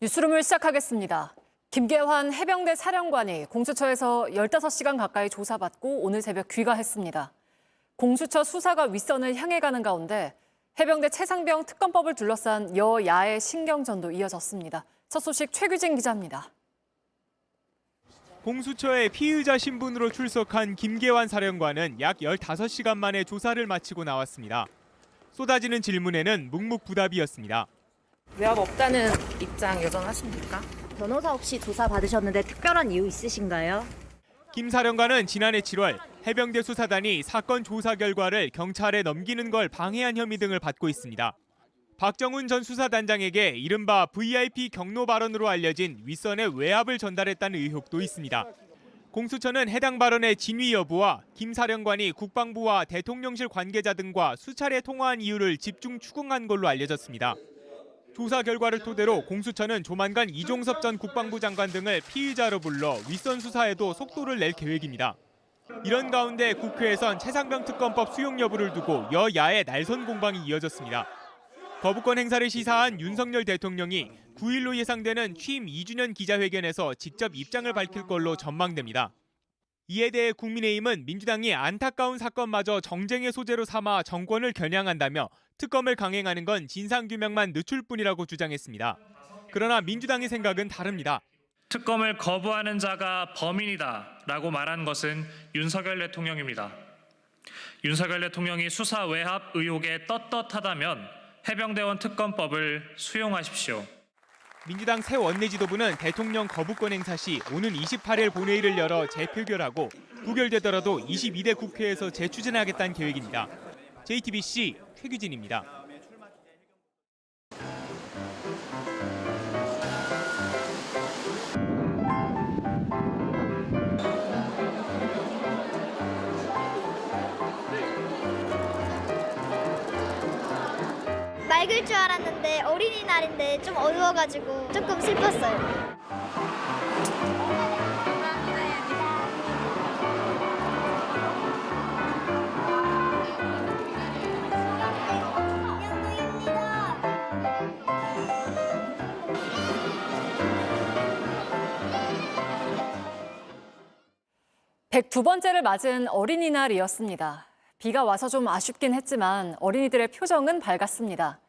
뉴스룸을 시작하겠습니다. 김계환 해병대 사령관이 공수처에서 15시간 가까이 조사받고 오늘 새벽 귀가했습니다. 공수처 수사가 윗선을 향해 가는 가운데 해병대 최상병 특검법을 둘러싼 여야의 신경전도 이어졌습니다. 첫 소식 최규진 기자입니다. 공수처에 피의자 신분으로 출석한 김계환 사령관은 약 15시간 만에 조사를 마치고 나왔습니다. 쏟아지는 질문에는 묵묵부답이었습니다. 외압 없다는 입장 여전하십니까? 변호사 없이 조사 받으셨는데 특별한 이유 있으신가요? 김 사령관은 지난해 7월 해병대 수사단이 사건 조사 결과를 경찰에 넘기는 걸 방해한 혐의 등을 받고 있습니다. 박정훈 전 수사단장에게 이른바 VIP 경로 발언으로 알려진 윗선의 외압을 전달했다는 의혹도 있습니다. 공수처는 해당 발언의 진위 여부와 김 사령관이 국방부와 대통령실 관계자 등과 수차례 통화한 이유를 집중 추궁한 걸로 알려졌습니다. 조사 결과를 토대로 공수처는 조만간 이종섭 전 국방부 장관 등을 피의자로 불러 윗선 수사에도 속도를 낼 계획입니다. 이런 가운데 국회에선 최상병 특검법 수용 여부를 두고 여야의 날선 공방이 이어졌습니다. 거부권 행사를 시사한 윤석열 대통령이 9일로 예상되는 취임 2주년 기자회견에서 직접 입장을 밝힐 걸로 전망됩니다. 이에 대해 국민의힘은 민주당이 안타까운 사건마저 정쟁의 소재로 삼아 정권을 겨냥한다며 특검을 강행하는 건 진상규명만 늦출 뿐이라고 주장했습니다. 그러나 민주당의 생각은 다릅니다. 특검을 거부하는 자가 범인이다라고 말한 것은 윤석열 대통령입니다. 윤석열 대통령이 수사 외압 의혹에 떳떳하다면 해병대원 특검법을 수용하십시오. 민주당 새 원내지도부는 대통령 거부권 행사 시 오는 28일 본회의를 열어 재표결하고 부결되더라도 22대 국회에서 재추진하겠다는 계획입니다. JTBC 최규진입니다. 맑을 줄 알았는데 어린이날인데 좀 어두워가지고 조금 슬펐어요. 백두 번째를 맞은 어린이날이었습니다. 비가 와서 좀 아쉽긴 했지만 어린이들의 표정은 밝았습니다.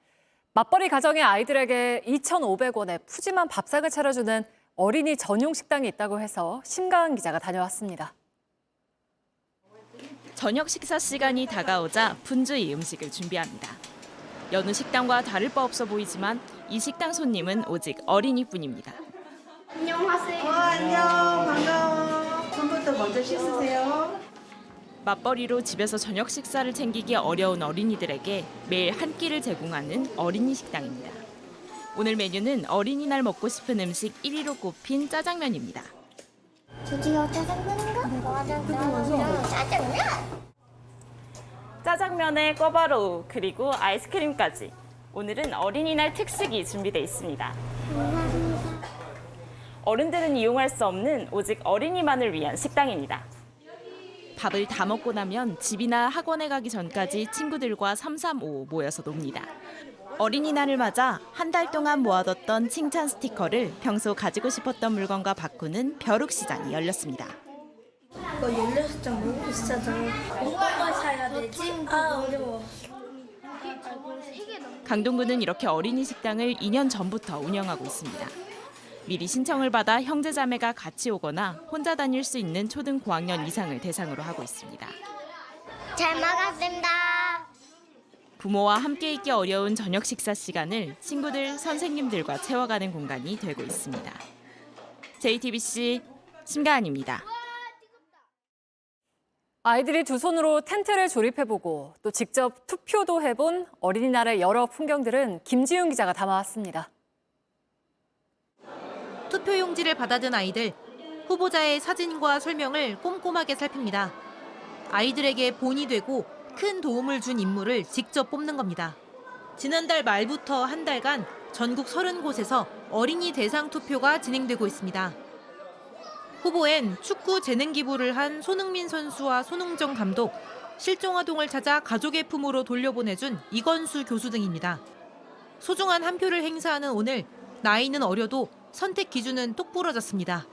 맞벌이 가정의 아이들에게 2,500원에 푸짐한 밥상을 차려주는 어린이 전용 식당이 있다고 해서 심가은 기자가 다녀왔습니다. 저녁 식사 시간이 다가오자 분주히 음식을 준비합니다. 여느 식당과 다를 바 없어 보이지만 이 식당 손님은 오직 어린이뿐입니다. 안녕하세요. 안녕, 반가워. 손부터 먼저 씻으세요. 맞벌이로 집에서 저녁 식사를 챙기기 어려운 어린이들에게 매일 한 끼를 제공하는 어린이 식당입니다. 오늘 메뉴는 어린이날 먹고 싶은 음식 1위로 꼽힌 짜장면입니다. 드디어 짜장면인가? 짜장면? 짜장면에 꿔바로우 그리고 아이스크림까지 오늘은 어린이날 특식이 준비되어 있습니다. 어른들은 이용할 수 없는 오직 어린이만을 위한 식당입니다. 밥을 다 먹고 나면 집이나 학원에 가기 전까지 친구들과 335 모여서 놉니다. 어린이날을 맞아 한 달 동안 모아뒀던 칭찬 스티커를 평소 가지고 싶었던 물건과 바꾸는 벼룩시장이 열렸습니다. 이거 16장 너무 비싸다. 어떤 걸 사야 되지? 어려워. 강동구는 이렇게 어린이 식당을 2년 전부터 운영하고 있습니다. 미리 신청을 받아 형제자매가 같이 오거나 혼자 다닐 수 있는 초등 고학년 이상을 대상으로 하고 있습니다. 잘 먹었습니다. 부모와 함께 있기 어려운 저녁 식사 시간을 친구들, 선생님들과 채워가는 공간이 되고 있습니다. JTBC 심가은입니다. 아이들이 두 손으로 텐트를 조립해보고 또 직접 투표도 해본 어린이날의 여러 풍경들은 김지훈 기자가 담아왔습니다. 투표용지를 받아든 아이들, 후보자의 사진과 설명을 꼼꼼하게 살핍니다. 아이들에게 본이 되고 큰 도움을 준 인물을 직접 뽑는 겁니다. 지난달 말부터 한 달간 전국 30곳에서 어린이 대상 투표가 진행되고 있습니다. 후보엔 축구 재능 기부를 한 손흥민 선수와 손흥정 감독, 실종 아동을 찾아 가족의 품으로 돌려보내준 이건수 교수 등입니다. 소중한 한 표를 행사하는 오늘 나이는 어려도 선택 기준은 똑부러졌습니다.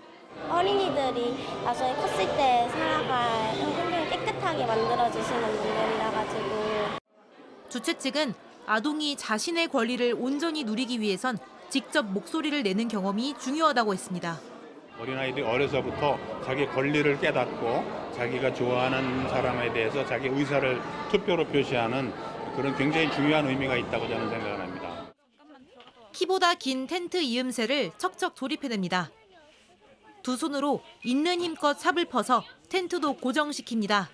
어린이들이 나중에 컸을 때 살아갈 환경을 깨끗하게 만들어주시는 분들이라 가지고 주최 측은 아동이 자신의 권리를 온전히 누리기 위해선 직접 목소리를 내는 경험이 중요하다고 했습니다. 어린아이들이 어려서부터 자기 권리를 깨닫고 자기가 좋아하는 사람에 대해서 자기 의사를 투표로 표시하는 그런 굉장히 중요한 의미가 있다고 저는 생각을 합니다. 키보다 긴 텐트 이음새를 척척 조립해냅니다. 두 손으로 있는 힘껏 삽을 퍼서 텐트도 고정시킵니다.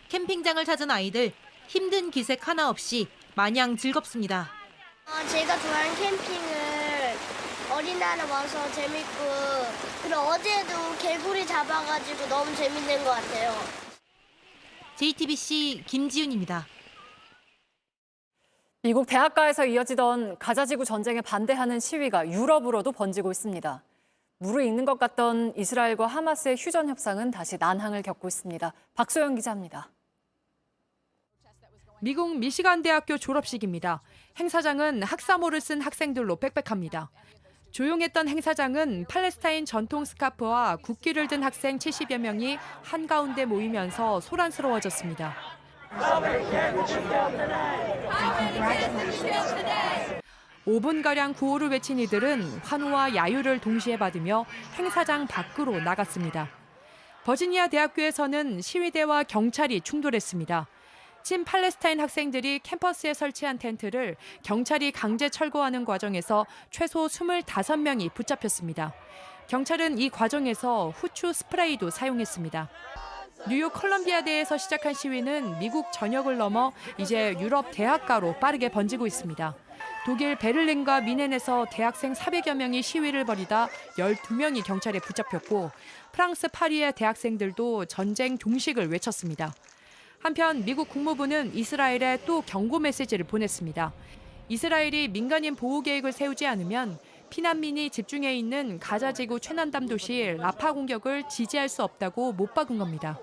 캠핑장을 찾은 아이들, 힘든 기색 하나 없이 마냥 즐겁습니다. 제가 좋아하는 캠핑을 어린이날 와서 재밌고 그리고 어제도 개구리 잡아가지고 너무 재밌는 것 같아요. JTBC 김지윤입니다. 미국 대학가에서 이어지던 가자지구 전쟁에 반대하는 시위가 유럽으로도 번지고 있습니다. 무르익는 것 같던 이스라엘과 하마스의 휴전 협상은 다시 난항을 겪고 있습니다. 박소영 기자입니다. 미국 미시간 대학교 졸업식입니다. 행사장은 학사모를 쓴 학생들로 빽빽합니다. 조용했던 행사장은 팔레스타인 전통 스카프와 국기를 든 학생 70여 명이 한가운데 모이면서 소란스러워졌습니다. 5분가량 구호를 외친 이들은 환호와 야유를 동시에 받으며 행사장 밖으로 나갔습니다. 버지니아 대학교에서는 시위대와 경찰이 충돌했습니다. 친 팔레스타인 학생들이 캠퍼스에 설치한 텐트를 경찰이 강제 철거하는 과정에서 최소 25명이 붙잡혔습니다. 경찰은 이 과정에서 후추 스프레이도 사용했습니다. 뉴욕 컬럼비아대에서 시작한 시위는 미국 전역을 넘어 이제 유럽 대학가로 빠르게 번지고 있습니다. 독일 베를린과 미넨에서 대학생 400여 명이 시위를 벌이다 12명이 경찰에 붙잡혔고 프랑스 파리의 대학생들도 전쟁 종식을 외쳤습니다. 한편 미국 국무부는 이스라엘에 또 경고 메시지를 보냈습니다. 이스라엘이 민간인 보호 계획을 세우지 않으면 피난민이 집중해 있는 가자지구 최남단 도시 라파 공격을 지지할 수 없다고 못 박은 겁니다.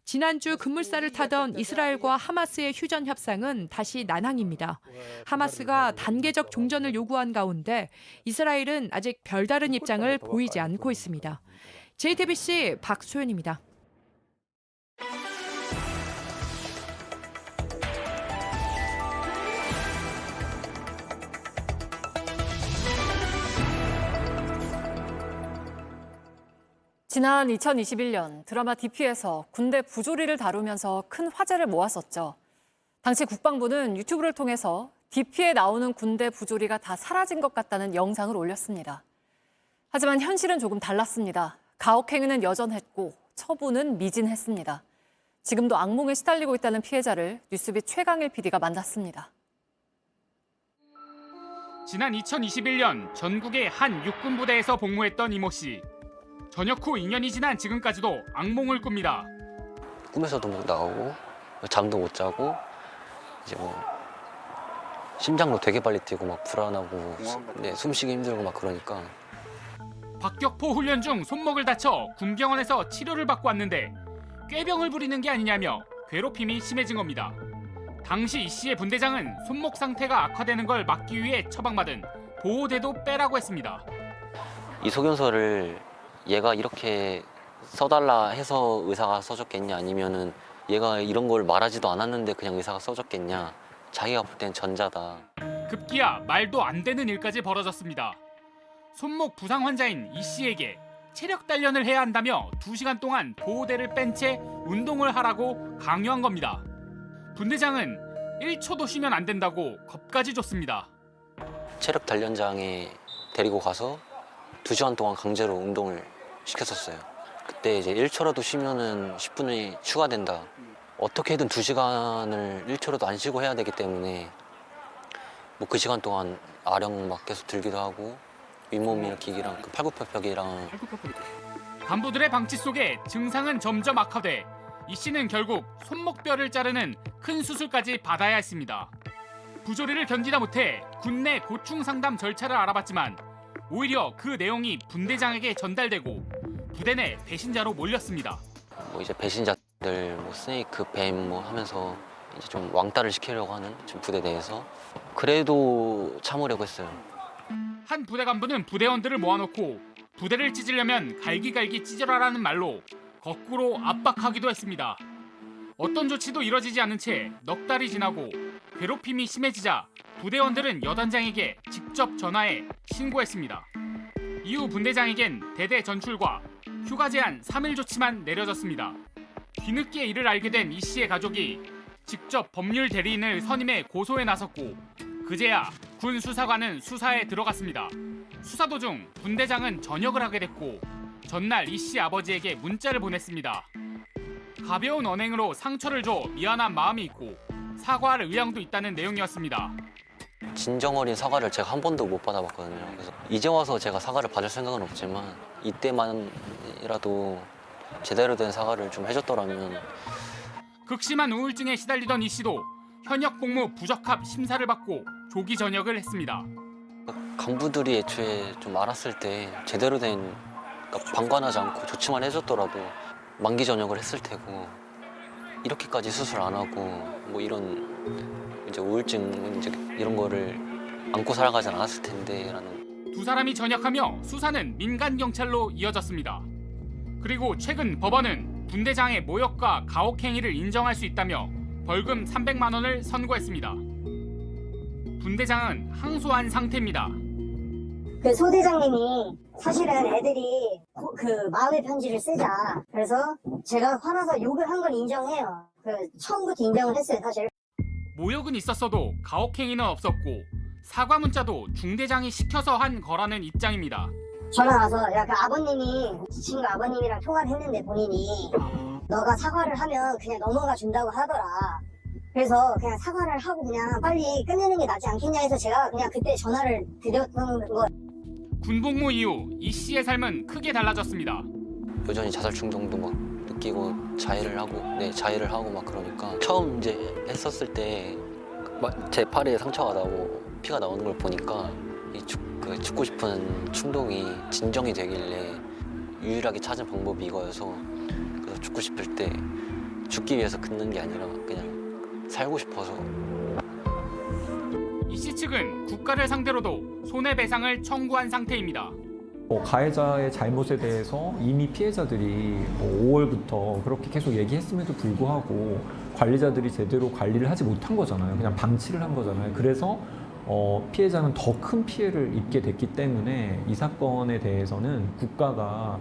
지난주 급물살을 타던 이스라엘과 하마스의 휴전 협상은 다시 난항입니다. 하마스가 단계적 종전을 요구한 가운데 이스라엘은 아직 별다른 입장을 보이지 않고 있습니다. JTBC 박소연입니다. 지난 2021년 드라마 DP에서 군대 부조리를 다루면서 큰 화제를 모았었죠. 당시 국방부는 유튜브를 통해서 DP에 나오는 군대 부조리가 다 사라진 것 같다는 영상을 올렸습니다. 하지만 현실은 조금 달랐습니다. 가혹행위는 여전했고 처분은 미진했습니다. 지금도 악몽에 시달리고 있다는 피해자를 뉴스빛 최강일 PD가 만났습니다. 지난 2021년 전국의 한 육군 부대에서 복무했던 이모 씨. 전역 후 2년이 지난 지금까지도 악몽을 꿉니다. 꿈에서도 못 나오고 잠도 못 자고 이제 뭐 심장도 되게 빨리 뛰고 막 불안하고 숨쉬기 힘들고 막 그러니까. 박격포 훈련 중 손목을 다쳐 군병원에서 치료를 받고 왔는데 꾀병을 부리는 게 아니냐며 괴롭힘이 심해진 겁니다. 당시 이 씨의 분대장은 손목 상태가 악화되는 걸 막기 위해 처방받은 보호대도 빼라고 했습니다. 이 소견서를 얘가 이렇게 써달라 해서 의사가 써줬겠냐 아니면은 얘가 이런 걸 말하지도 않았는데 그냥 의사가 써줬겠냐. 자기가 볼 땐 전자다. 급기야 말도 안 되는 일까지 벌어졌습니다. 손목 부상 환자인 이 씨에게 체력 단련을 해야 한다며 2시간 동안 보호대를 뺀 채 운동을 하라고 강요한 겁니다. 분대장은 1초도 쉬면 안 된다고 겁까지 줬습니다. 체력 단련장에 데리고 가서 2시간 동안 강제로 운동을 시켰었어요. 그때 이제 1초라도 쉬면은 10분이 추가된다. 어떻게든 2시간을 1초라도 안 쉬고 해야 되기 때문에 뭐 그 시간 동안 아령 막 계속 들기도 하고 윗몸 일으키기랑 그 팔굽혀펴기랑. 간부들의 방치 속에 증상은 점점 악화돼 이 씨는 결국 손목뼈를 자르는 큰 수술까지 받아야 했습니다. 부조리를 견디다 못해 군내 고충 상담 절차를 알아봤지만 오히려 그 내용이 분대장에게 전달되고 부대 내 배신자로 몰렸습니다. 뭐 이제 배신자들, 뭐 스네이크, 뱀 뭐 하면서 이제 좀 왕따를 시키려고 하는 지금 부대 내에서 그래도 참으려고 했어요. 한 부대 간부는 부대원들을 모아놓고 부대를 찢으려면 갈기갈기 찢어라라는 말로 거꾸로 압박하기도 했습니다. 어떤 조치도 이뤄지지 않은 채 넉 달이 지나고 괴롭힘이 심해지자 부대원들은 여단장에게 직접 전화해 신고했습니다. 이후 분대장에겐 대대 전출과 휴가 제한 3일 조치만 내려졌습니다. 뒤늦게 이를 알게 된 이 씨의 가족이 직접 법률 대리인을 선임해 고소에 나섰고 그제야 군 수사관은 수사에 들어갔습니다. 수사 도중 분대장은 전역을 하게 됐고 전날 이 씨 아버지에게 문자를 보냈습니다. 가벼운 언행으로 상처를 줘 미안한 마음이 있고 사과할 의향도 있다는 내용이었습니다. 진정 어린 사과를 제가 한 번도 못 받아봤거든요. 그래서 이제 와서 제가 사과를 받을 생각은 없지만 이때만이라도 제대로 된 사과를 좀 해줬더라면. 극심한 우울증에 시달리던 이 씨도 현역 복무 부적합 심사를 받고 조기 전역을 했습니다. 간부들이 애초에 좀 알았을 때 제대로 된, 그러니까 방관하지 않고 조치만 해줬더라도 만기 전역을 했을 테고 이렇게까지 수술 안 하고 뭐 이런 이제 우울증 이제 이런 거를 안고 살아가지 않았을 텐데라는. 두 사람이 전역하며 수사는 민간 경찰로 이어졌습니다. 그리고 최근 법원은 분대장의 모욕과 가혹 행위를 인정할 수 있다며 벌금 300만 원을 선고했습니다. 분대장은 항소한 상태입니다. 그 소대장님이 사실은 애들이 그 마음의 편지를 쓰자. 그래서 제가 화나서 욕을 한 건 인정해요. 처음부터 인정을 했어요, 사실. 모욕은 있었어도 가혹 행위는 없었고 사과 문자도 중대장이 시켜서 한 거라는 입장입니다. 전화 와서 야, 그 아버님이 친구 아버님이랑 통화를 했는데 본인이 너가 사과를 하면 그냥 넘어가 준다고 하더라. 그래서 그냥 사과를 하고 그냥 빨리 끝내는 게 낫지 않겠냐 해서 제가 그냥 그때 전화를 드렸던 거. 군복무 이후 이 씨의 삶은 크게 달라졌습니다. 여전히 자살 충동도 막 느끼고 자해를 하고 막 그러니까 처음 이제 했었을 때 제 팔에 상처가 나고 피가 나오는 걸 보니까 죽고 싶은 충동이 진정이 되길래 유일하게 찾은 방법이 이거여서 그래서 죽고 싶을 때 죽기 위해서 긋는 게 아니라 그냥 살고 싶어서. 이 씨 측은 국가를 상대로도 손해배상을 청구한 상태입니다. 가해자의 잘못에 대해서 이미 피해자들이 5월부터 그렇게 계속 얘기했음에도 불구하고 관리자들이 제대로 관리를 하지 못한 거잖아요. 그냥 방치를 한 거잖아요. 그래서 피해자는 더 큰 피해를 입게 됐기 때문에 이 사건에 대해서는 국가가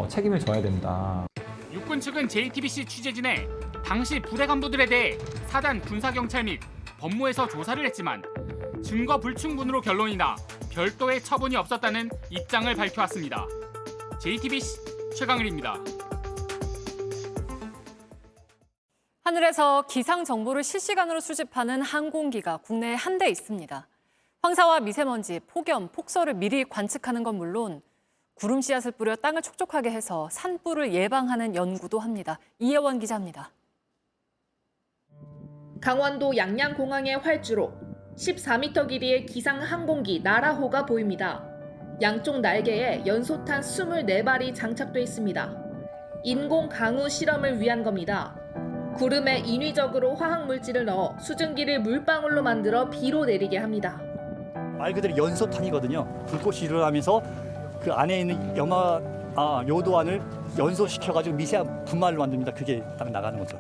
책임을 져야 된다. 육군 측은 JTBC 취재진에 당시 부대 간부들에 대해 사단 군사경찰 및 법무에서 조사를 했지만 증거 불충분으로 결론이 나 별도의 처분이 없었다는 입장을 밝혀왔습니다. JTBC 최강일입니다. 하늘에서 기상 정보를 실시간으로 수집하는 항공기가 국내에 한 대 있습니다. 황사와 미세먼지, 폭염, 폭설을 미리 관측하는 건 물론 구름 씨앗을 뿌려 땅을 촉촉하게 해서 산불을 예방하는 연구도 합니다. 이혜원 기자입니다. 강원도 양양공항의 활주로 14m 길이의 기상 항공기 나라호가 보입니다. 양쪽 날개에 연소탄 24발이 장착돼 있습니다. 인공 강우 실험을 위한 겁니다. 구름에 인위적으로 화학물질을 넣어 수증기를 물방울로 만들어 비로 내리게 합니다. 말 그대로 연소탄이거든요. 불꽃이 일어나면서 그 안에 있는 요도안을 연소시켜가지고 미세한 분말로 만듭니다. 그게 딱 나가는 거죠.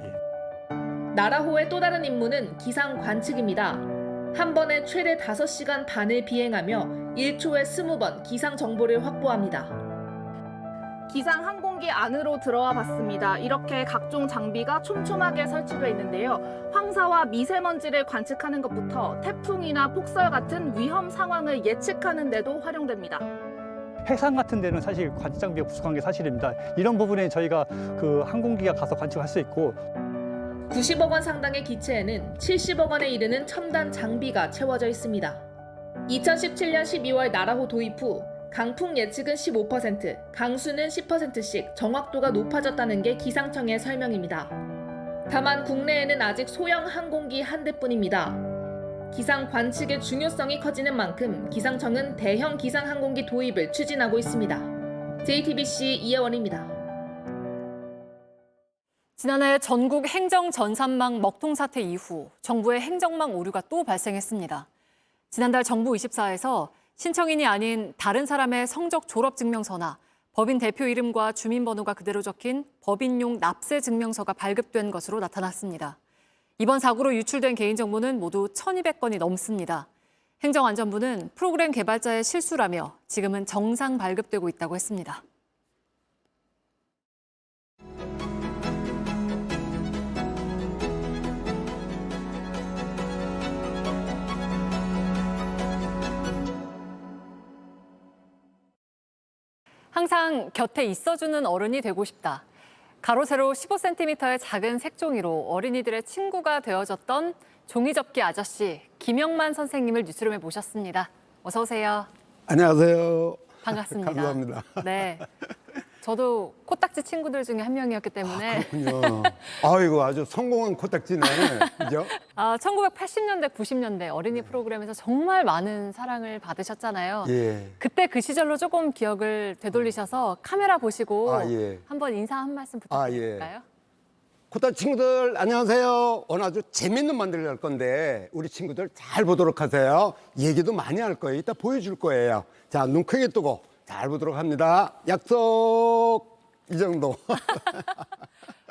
나라호의 또 다른 임무는 기상 관측입니다. 한 번에 최대 5시간 반을 비행하며 1초에 20번 기상 정보를 확보합니다. 기상 항공기 안으로 들어와 봤습니다. 이렇게 각종 장비가 촘촘하게 설치되어 있는데요. 황사와 미세먼지를 관측하는 것부터 태풍이나 폭설 같은 위험 상황을 예측하는 데도 활용됩니다. 해상 같은 데는 사실 관측 장비가 부족한 게 사실입니다. 이런 부분에 저희가 그 항공기가 가서 관측할 수 있고 90억 원 상당의 기체에는 70억 원에 이르는 첨단 장비가 채워져 있습니다. 2017년 12월 나라호 도입 후 강풍 예측은 15%, 강수는 10%씩 정확도가 높아졌다는 게 기상청의 설명입니다. 다만 국내에는 아직 소형 항공기 한 대뿐입니다. 기상 관측의 중요성이 커지는 만큼 기상청은 대형 기상 항공기 도입을 추진하고 있습니다. JTBC 이혜원입니다. 지난해 전국 행정 전산망 먹통 사태 이후 정부의 행정망 오류가 또 발생했습니다. 지난달 정부 24에서 신청인이 아닌 다른 사람의 성적 졸업증명서나 법인 대표 이름과 주민번호가 그대로 적힌 법인용 납세 증명서가 발급된 것으로 나타났습니다. 이번 사고로 유출된 개인정보는 모두 1,200건이 넘습니다. 행정안전부는 프로그램 개발자의 실수라며 지금은 정상 발급되고 있다고 했습니다. 항상 곁에 있어주는 어른이 되고 싶다. 가로 세로 15cm의 작은 색종이로 어린이들의 친구가 되어줬던 종이접기 아저씨 김영만 선생님을 뉴스룸에 모셨습니다. 어서 오세요. 안녕하세요. 반갑습니다. 감사합니다. 네, 저도 코딱지 친구들 중에 한 명이었기 때문에. 그렇군요. 아이고 아주 성공한 코딱지네. 그죠? 1980년대, 90년대 어린이 프로그램에서 정말 많은 사랑을 받으셨잖아요. 예. 그때 그 시절로 조금 기억을 되돌리셔서 카메라 보시고 예. 한번 인사 한 말씀 부탁드릴까요? 코딱지 친구들 안녕하세요. 오늘 아주 재밌는 만들기 할 건데 우리 친구들 잘 보도록 하세요. 얘기도 많이 할 거예요. 이따 보여줄 거예요. 자, 눈 크게 뜨고 잘 보도록 합니다. 약속! 이 정도.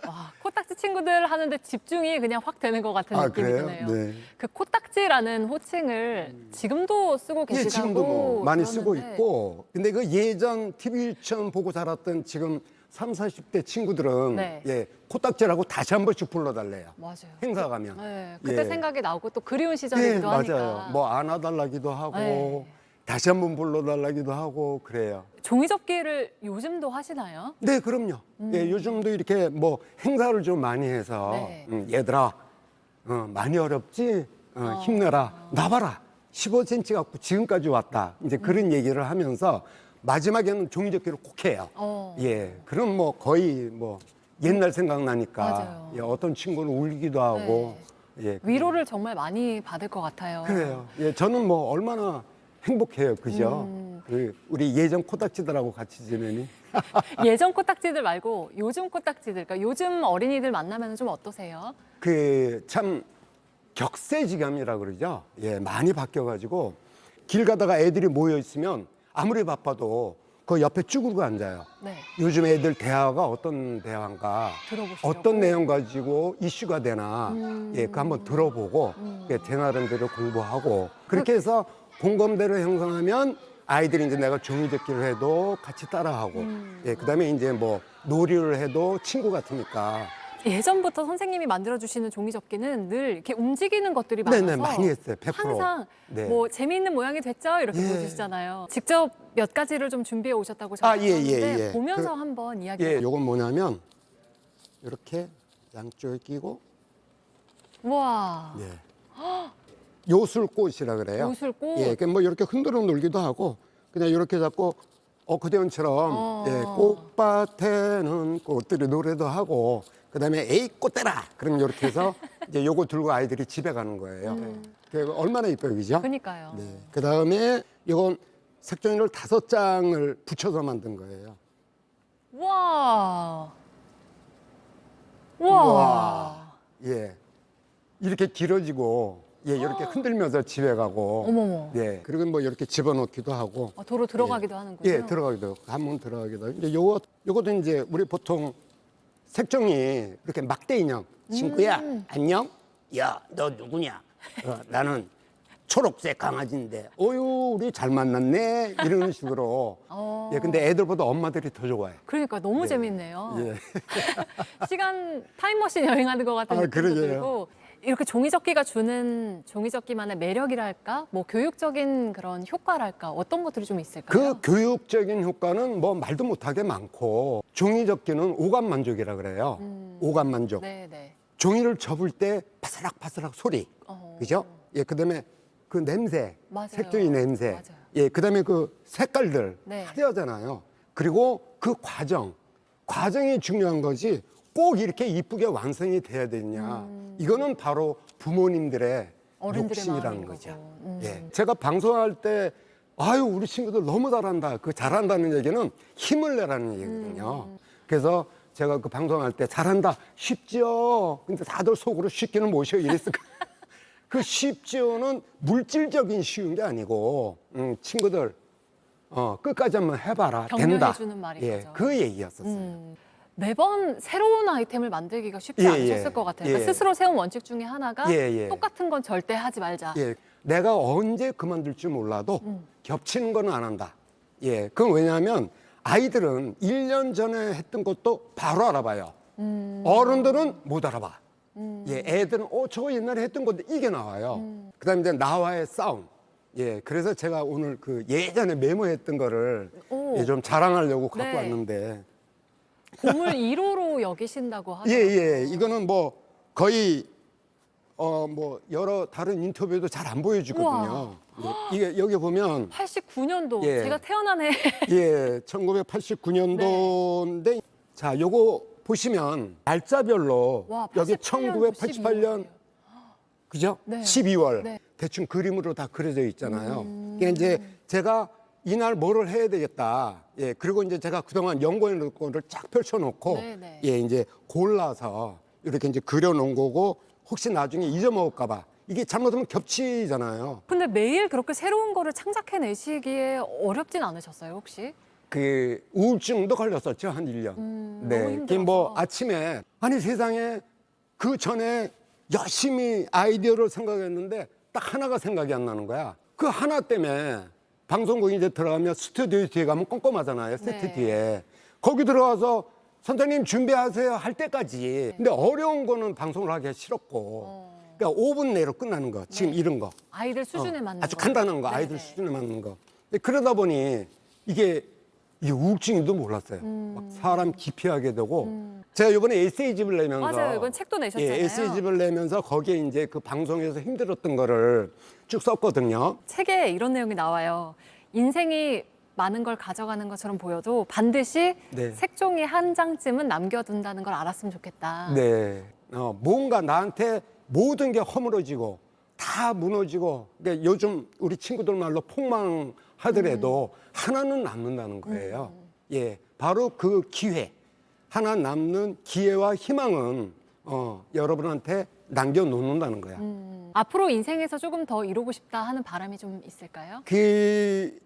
와, 코딱지 친구들 하는데 집중이 그냥 확 되는 것 같은 느낌이 그래요? 드네요. 네. 그 코딱지라는 호칭을 지금도 쓰고 계시다고. 예, 지금도 뭐 많이 쓰고 들었는데. 있고. 근데 그 예전 TV 유치원 보고 자랐던 지금 30, 40대 친구들은 네. 예, 코딱지라고 다시 한 번씩 불러달래요. 맞아요. 행사 가면. 네, 그때 예. 생각이 나고 또 그리운 시절이기도 하니까. 맞아요. 뭐 안아달라기도 하고 네. 다시 한 번 불러달라기도 하고 그래요. 종이접기를 요즘도 하시나요? 네, 그럼요. 예, 요즘도 이렇게 뭐 행사를 좀 많이 해서 네. 얘들아 많이 어렵지? 힘내라. 나봐라. 15cm 갖고 지금까지 왔다. 이제 그런 얘기를 하면서 마지막에는 종이접기를 꼭 해요. 예, 그럼 뭐 거의 뭐 옛날 생각나니까 맞아요. 예, 어떤 친구는 울기도 하고 예, 위로를 정말 많이 받을 것 같아요. 그래요. 예, 저는 뭐 얼마나 행복해요, 그죠? 우리 예전 코딱지들하고 같이 지내니. 예전 코딱지들 말고 요즘 코딱지들, 그러니까 요즘 어린이들 만나면 좀 어떠세요? 그 참 격세지감이라 그러죠. 예, 많이 바뀌어가지고 길 가다가 애들이 모여 있으면 아무리 바빠도 그 옆에 쭈그리고 앉아요. 네. 요즘 애들 대화가 어떤 대화인가, 들어보시려고. 어떤 내용 가지고 이슈가 되나, 예, 그 한번 들어보고 제 나름대로 공부하고 그렇게 해서 공감대를 형성하면 아이들이 이제 내가 종이접기를 해도 같이 따라하고, 예, 그다음에 이제 뭐 놀이를 해도 친구 같으니까. 예전부터 선생님이 만들어주시는 종이접기는 늘 이렇게 움직이는 것들이 많아서 네네, 많이 했어요. 100%. 항상 네. 뭐 재미있는 모양이 됐죠? 이렇게 예. 보여주시잖아요. 직접 몇 가지를 좀 준비해 오셨다고 제가 예, 들었는데 예. 보면서 한번 이야기. 예, 요건 뭐냐면 이렇게 양쪽에 끼고 우와. 예. 요술꽃이라 그래요. 요술꽃? 예, 뭐 이렇게 흔들어 놀기도 하고 그냥 이렇게 잡고 어크디언처럼 예, 꽃밭에는 꽃들이 노래도 하고 그다음에 에이 꽃대라 그럼 이렇게 해서 이제 요거 들고 아이들이 집에 가는 거예요. 그 얼마나 이뻐요, 그죠? 그러니까요. 네. 그다음에 이건 색종이를 5장을 붙여서 만든 거예요. 우와. 우와. 예. 이렇게 길어지고 예, 이렇게 흔들면서 집에 가고. 어머머. 예. 그리고 뭐 이렇게 집어넣기도 하고. 도로 들어가기도 하는군요. 예, 들어가기도 하고. 한번 들어가기도 하고. 이제 요것도 이제 우리 보통 색종이 이렇게 막대 인형. 친구야, 안녕? 야, 너 누구냐? 나는 초록색 강아지인데. 어유, 우리 잘 만났네. 이런 식으로. 예, 근데 애들보다 엄마들이 더 좋아해. 그러니까 너무 예. 재밌네요. 예. 시간 타임머신 여행하는 것 같은 느낌도 그러게요. 들고 이렇게 종이접기가 주는 종이접기만의 매력이랄까? 뭐 교육적인 그런 효과랄까? 어떤 것들이 좀 있을까요? 그 교육적인 효과는 뭐 말도 못하게 많고 종이접기는 오감 만족이라 그래요. 오감 만족. 네네. 종이를 접을 때 바스락바스락 소리. 그죠? 예, 그다음에 그 냄새. 맞아요. 색종이 냄새. 맞아요. 예, 그다음에 그 색깔들 네. 화려하잖아요. 그리고 그 과정이 중요한 거지. 꼭 이렇게 이쁘게 완성이 돼야 되냐. 이거는 바로 부모님들의 어른들의 욕심이라는 마음인 거죠. 거고. 예. 제가 방송할 때 아유, 우리 친구들 너무 잘한다. 그 잘한다는 얘기는 힘을 내라는 얘기거든요. 그래서 제가 그 방송할 때 잘한다. 쉽죠. 근데 다들 속으로 쉽기는 못이요 이랬을 거예요. 그 쉽지요는 물질적인 쉬운 게 아니고 친구들 끝까지 한번 해봐라. 된다. 격려해주는 말인 예, 거죠. 그 얘기였었어요. 매번 새로운 아이템을 만들기가 쉽지 예, 않으셨을 예. 것 같아요. 예. 그러니까 스스로 세운 원칙 중에 하나가 예, 예. 똑같은 건 절대 하지 말자. 예, 내가 언제 그만둘 줄 몰라도 겹치는 건 안 한다. 예, 그건 왜냐하면 아이들은 1년 전에 했던 것도 바로 알아봐요. 어른들은 못 알아봐. 예, 애들은 저거 옛날에 했던 건데 이게 나와요. 그다음에 이제 나와의 싸움. 예, 그래서 제가 오늘 그 예전에 메모했던 거를 예, 좀 자랑하려고 갖고 네. 왔는데. 보물 1호로 여기신다고 하더라고요. 예. 이거는 뭐 거의 뭐 여러 다른 인터뷰도 잘 안 보여주거든요. 예, 이게 여기 보면 89년도 예. 제가 태어난 해. 예, 1989년도인데 자, 요거 보시면 날짜별로 와, 여기 88년 1988년 그죠? 네. 12월 네. 대충 그림으로 다 그려져 있잖아요. 그러니까 이제 제가 이날 뭐를 해야 되겠다. 예, 그리고 이제 제가 그동안 연구해 놓은 거를 쫙 펼쳐놓고 네네. 예, 이제 골라서 이렇게 이제 그려놓은 거고 혹시 나중에 잊어먹을까봐 이게 잘못하면 겹치잖아요. 근데 매일 그렇게 새로운 거를 창작해내시기에 어렵진 않으셨어요, 혹시? 그 우울증도 걸렸었죠, 한 1년. 너무 네, 힘들어서. 뭐 아침에 아니 세상에 그 전에 열심히 아이디어를 생각했는데 딱 하나가 생각이 안 나는 거야. 그 하나 때문에 방송국에 이제 들어가면 스튜디오 뒤에 가면 꼼꼼하잖아요, 세트 네. 뒤에. 거기 들어가서 선생님 준비하세요 할 때까지. 근데 어려운 거는 방송을 하기가 싫었고. 그러니까 5분 내로 끝나는 거, 지금 이런 거. 아이들 수준에 맞는 아주 거. 간단한 거, 아이들 수준에 맞는 거. 근데 그러다 보니 이게 우울증인도 몰랐어요. 막 사람 기피하게 되고. 제가 이번에 에세이집을 내면서 맞아요, 이번 책도 내셨잖아요. 예, 에세이집을 내면서 거기에 이제 그 방송에서 힘들었던 거를 쭉 썼거든요. 책에 이런 내용이 나와요. 인생이 많은 걸 가져가는 것처럼 보여도 반드시 네. 색종이 한 장쯤은 남겨둔다는 걸 알았으면 좋겠다. 네. 뭔가 나한테 모든 게 허물어지고 다 무너지고, 그러니까 요즘 우리 친구들 말로 폭망하더라도 하나는 남는다는 거예요. 예, 바로 그 기회, 하나 남는 기회와 희망은 여러분한테 남겨놓는다는 거야. 앞으로 인생에서 조금 더 이루고 싶다 하는 바람이 좀 있을까요?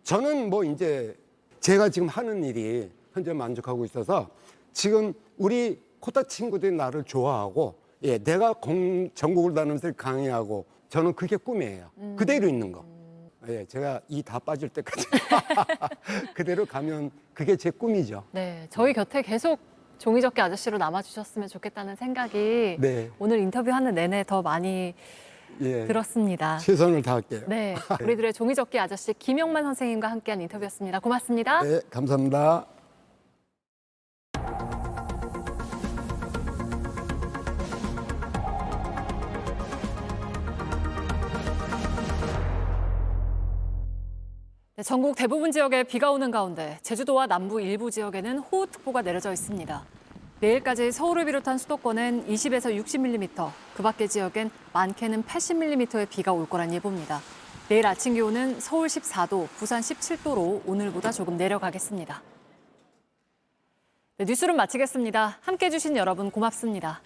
저는 뭐 이제 제가 지금 하는 일이 현재 만족하고 있어서 지금 우리 코타 친구들이 나를 좋아하고, 예, 내가 전국을 다니면서 강의하고, 저는 그게 꿈이에요. 그대로 있는 거. 예, 제가 이 다 빠질 때까지 그대로 가면 그게 제 꿈이죠. 네, 저희 곁에 계속 종이접기 아저씨로 남아주셨으면 좋겠다는 생각이 네. 오늘 인터뷰하는 내내 더 많이 예, 들었습니다. 최선을 다할게요. 네, 우리들의 종이접기 아저씨 김영만 선생님과 함께한 인터뷰였습니다. 고맙습니다. 네, 감사합니다. 네, 전국 대부분 지역에 비가 오는 가운데 제주도와 남부 일부 지역에는 호우특보가 내려져 있습니다. 내일까지 서울을 비롯한 수도권엔 20에서 60mm, 그 밖의 지역엔 많게는 80mm의 비가 올 거란 예보입니다. 내일 아침 기온은 서울 14도, 부산 17도로 오늘보다 조금 내려가겠습니다. 네, 뉴스룸 마치겠습니다. 함께해 주신 여러분 고맙습니다.